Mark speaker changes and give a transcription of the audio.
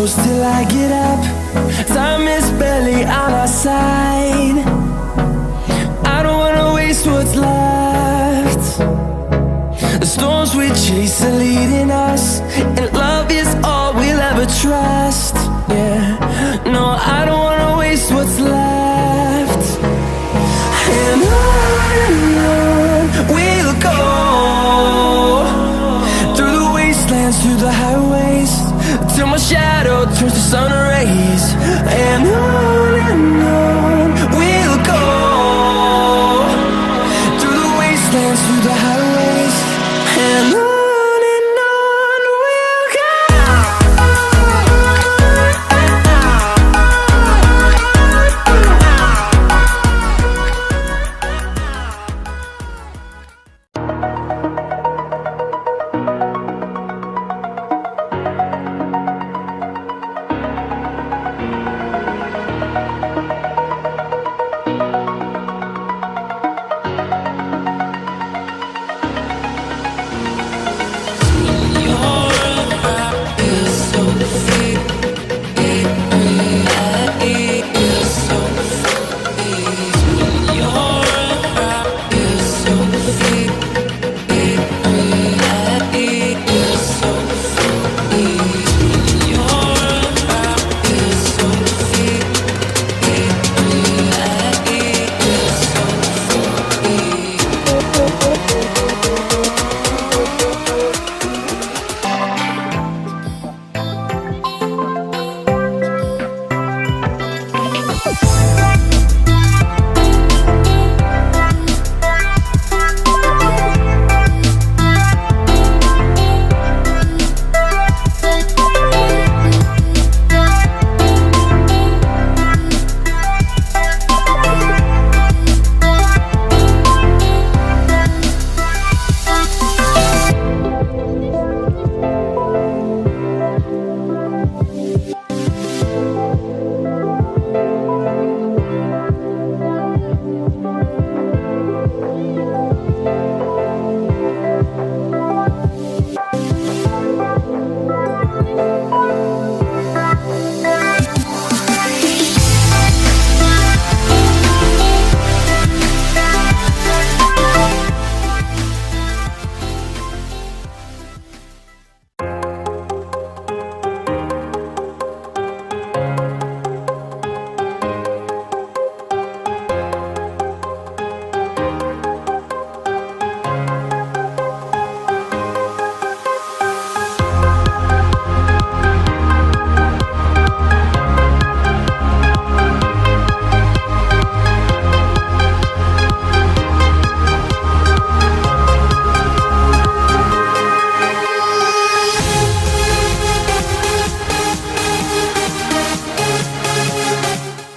Speaker 1: close till I get up. Time is barely on our side. I don't wanna waste what's left. The storms we chase are leading us, and love is all we'll ever trust. Yeah, no, I don't wanna waste what's left. And on we'll go, through the wastelands, through the highways, till my shadow turns to sun rays. And on